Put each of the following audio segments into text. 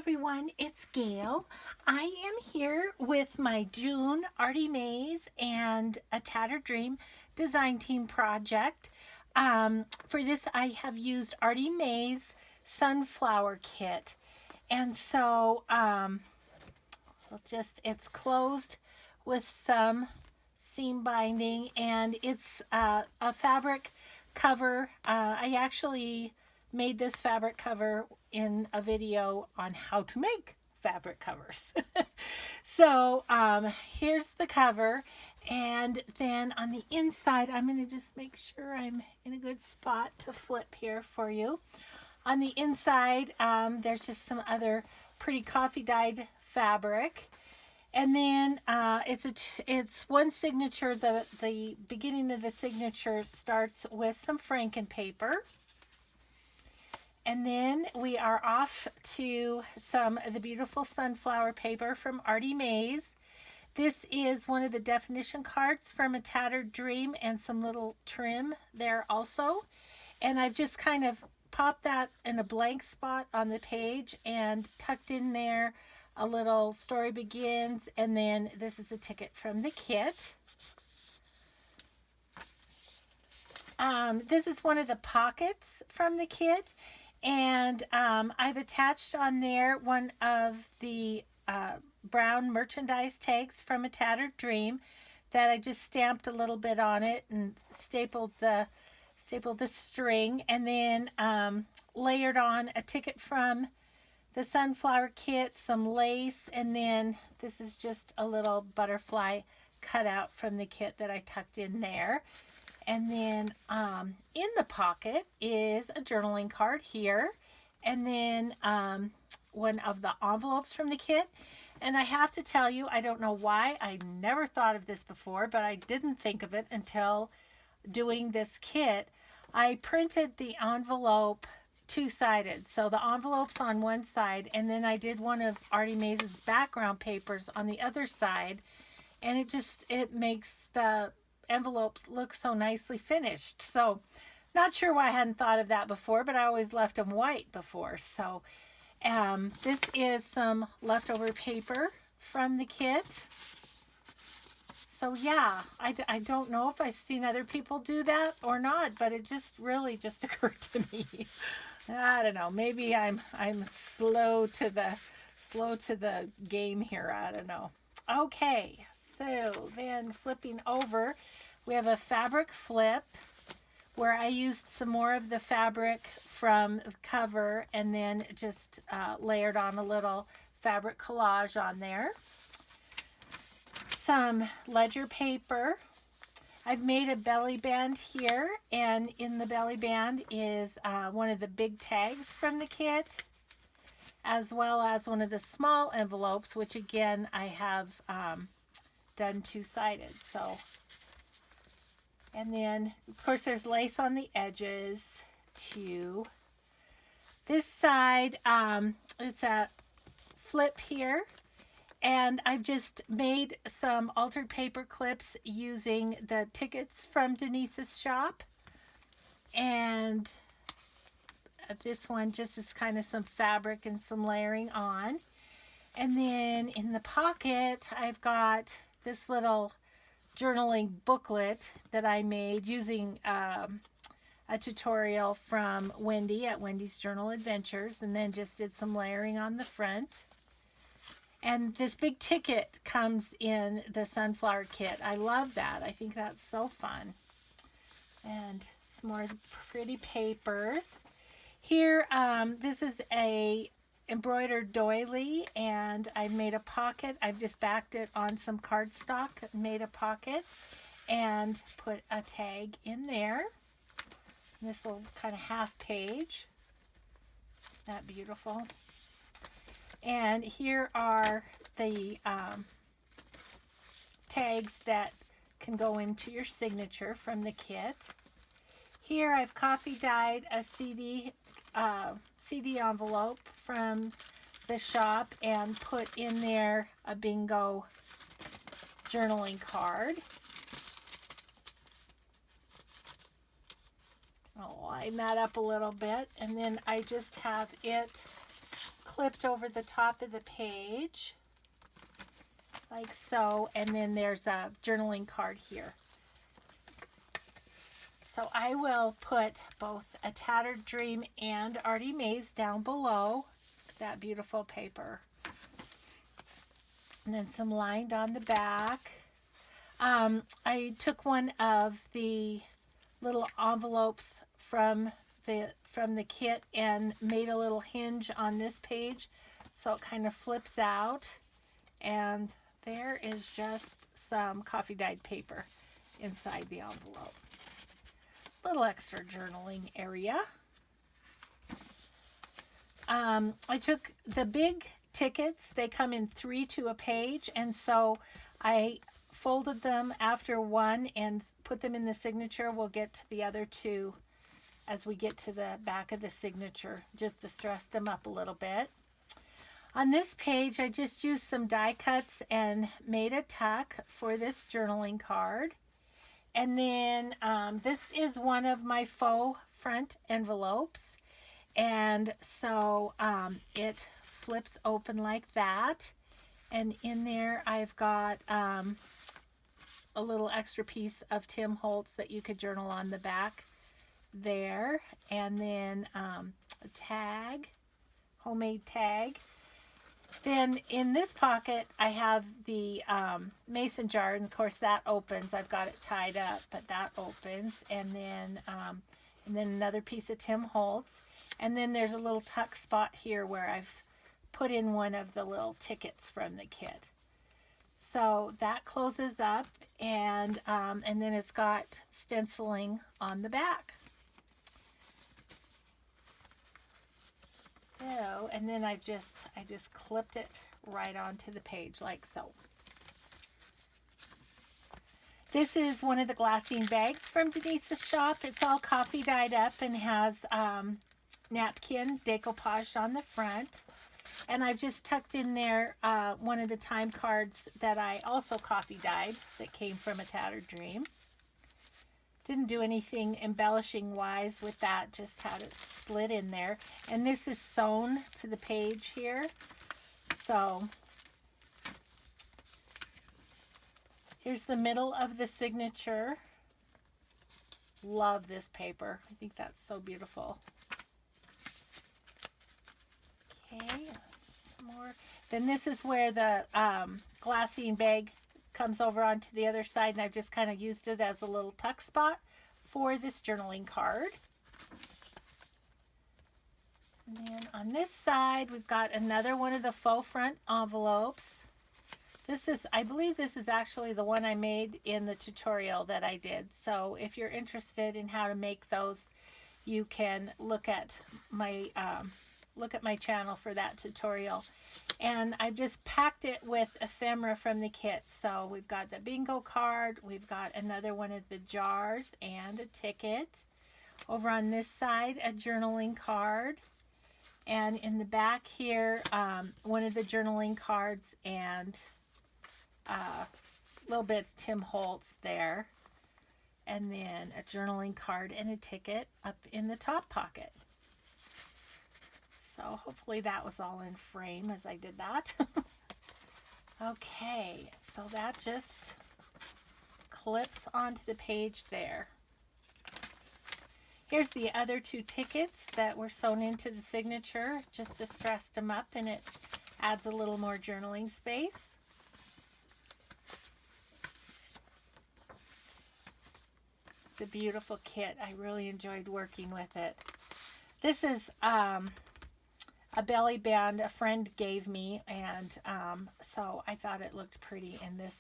everyone, it's Gail. I am here with my June Artymaze and A Tattered Dream design team project. For this, I have used Artymaze Sunflower Kit. And so it's closed with some seam binding, and it's a fabric cover. I actually made this fabric cover in a video on how to make fabric covers. So here's the cover, and then on the inside, I'm going to just make sure I'm in a good spot to flip here for you. On the inside, there's just some other pretty coffee dyed fabric. And then it's one signature. The beginning of the signature starts with some Franken paper. And then we are off to some of the beautiful sunflower paper from Artymaze. This is one of the definition cards from A Tattered Dream, and some little trim there also. And I've just kind of popped that in a blank spot on the page and tucked in there a little story begins, and then this is a ticket from the kit. This is one of the pockets from the kit, and I've attached on there one of the brown merchandise tags from A Tattered Dream that I just stamped a little bit on it and stapled the string, and then layered on a ticket from the sunflower kit, some lace, and then this is just a little butterfly cutout from the kit that I tucked in there. And then in the pocket is a journaling card here, and then one of the envelopes from the kit. And I have to tell you, I don't know why I never thought of this before, but I didn't think of it until doing this kit. I printed the envelope two-sided, so the envelope's on one side, and then I did one of Artymaze's background papers on the other side, and it makes the envelopes look so nicely finished. So not sure why I hadn't thought of that before, but I always left them white before. So this is some leftover paper from the kit. So yeah, I don't know if I've seen other people do that or not, but it just really just occurred to me. I don't know. Maybe I'm slow to the game here. I don't know. Okay, so then flipping over, we have a fabric flip where I used some more of the fabric from the cover and then just layered on a little fabric collage on there. Some ledger paper. I've made a belly band here, and in the belly band is one of the big tags from the kit, as well as one of the small envelopes, which again I have done two-sided. So, and then of course there's lace on the edges too. This side, it's a flip here. And I've just made some altered paper clips using the tickets from Denise's shop. And this one just is kind of some fabric and some layering on. And then in the pocket, I've got this little journaling booklet that I made using a tutorial from Wendy at Wendy's Journal Adventures. And then just did some layering on the front. And this big ticket comes in the sunflower kit. I love that. I think that's so fun. And some more pretty papers. Here, this is a embroidered doily, and I've made a pocket. I've just backed it on some cardstock, made a pocket, and put a tag in there. This little kind of half page. Isn't that beautiful? And here are the tags that can go into your signature from the kit. Here I've coffee dyed a CD envelope from the shop and put in there a bingo journaling card. I'll line that up a little bit, and then I just have it clipped over the top of the page, like so, and then there's a journaling card here. So I will put both A Tattered Dream and Artymaze down below that beautiful paper. And then some lined on the back. I took one of the little envelopes from the kit and made a little hinge on this page so it kind of flips out, and there is just some coffee dyed paper inside the envelope. Little extra journaling area. I took the big tickets. They come in 3 to a page, and so I folded them after one and put them in the signature. We'll get to the other 2 as we get to the back of the signature, just distressed them up a little bit. On this page, I just used some die cuts and made a tuck for this journaling card. And then this is one of my faux front envelopes. And so it flips open like that. And in there I've got a little extra piece of Tim Holtz that you could journal on the back there. And then a tag, homemade tag. Then in this pocket, I have the mason jar, and of course that opens. I've got it tied up, but that opens. And then another piece of Tim Holtz. And then there's a little tuck spot here where I've put in one of the little tickets from the kit. So that closes up, and then it's got stenciling on the back. So, and then I just clipped it right onto the page like so. This is one of the glassine bags from Denise's shop. It's all coffee dyed up and has napkin decoupaged on the front. And I've just tucked in there one of the time cards that I also coffee dyed that came from A Tattered Dream. Didn't do anything embellishing wise with that, just had it slid in there. And this is sewn to the page here. So here's the middle of the signature. Love this paper. I think that's so beautiful. Okay, some more. Then this is where the glassine bag comes over onto the other side, and I've just kind of used it as a little tuck spot for this journaling card. And then on this side, we've got another one of the faux front envelopes. This is, I believe this is actually the one I made in the tutorial that I did. So if you're interested in how to make those, you can look at my channel for that tutorial. And I just packed it with ephemera from the kit. So we've got the bingo card, we've got another one of the jars and a ticket. Over on this side, a journaling card. And in the back here, one of the journaling cards and a little bit of Tim Holtz there. And then a journaling card and a ticket up in the top pocket. So hopefully that was all in frame as I did that. Okay, so that just clips onto the page there. Here's the other 2 tickets that were sewn into the signature. Just distressed them up, and it adds a little more journaling space. It's a beautiful kit. I really enjoyed working with it. This is a belly band a friend gave me, and so I thought it looked pretty in this.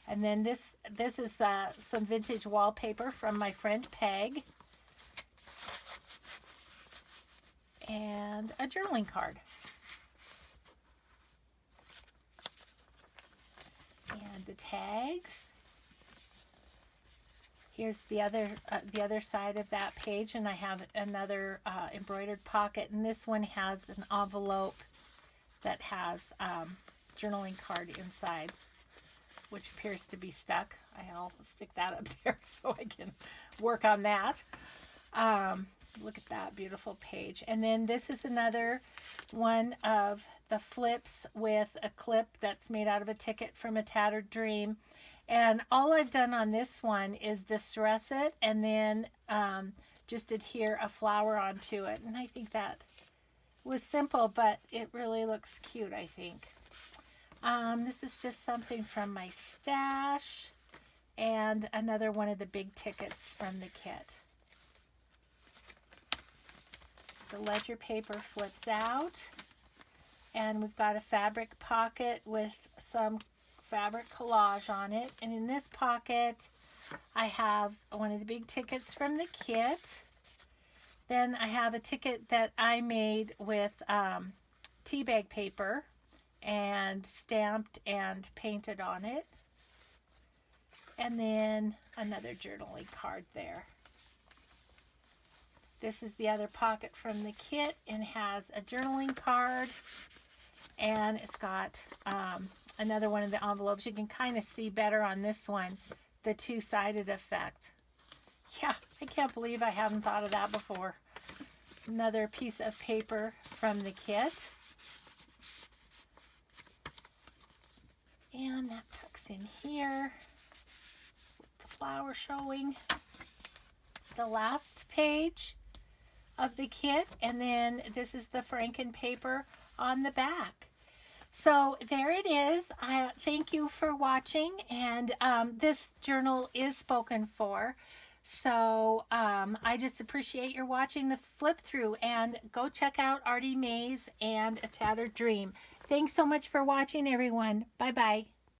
And then this is some vintage wallpaper from my friend Peg, and a journaling card, and the tags. Here's the other side of that page, and I have another embroidered pocket, and this one has an envelope that has journaling card inside, which appears to be stuck. I'll stick that up there so I can work on that. Look at that beautiful page. And then this is another one of the flips with a clip that's made out of a ticket from A Tattered Dream. And all I've done on this one is distress it and then just adhere a flower onto it. And I think that was simple, but it really looks cute, I think. This is just something from my stash and another one of the big tickets from the kit. The ledger paper flips out, and we've got a fabric pocket with some fabric collage on it. And in this pocket, I have one of the big tickets from the kit. Then I have a ticket that I made with tea bag paper and stamped and painted on it. And then another journaling card there. This is the other pocket from the kit and has a journaling card, and it's got another one of the envelopes. You can kind of see better on this one, the two-sided effect. Yeah, I can't believe I haven't thought of that before. Another piece of paper from the kit. And that tucks in here. The flower showing. The last page of the kit, and then this is the Franken paper on the back. So there it is. I thank you for watching, and this journal is spoken for, so I just appreciate your watching the flip through, and go check out Artymaze and A Tattered Dream. Thanks so much for watching, everyone. Bye bye.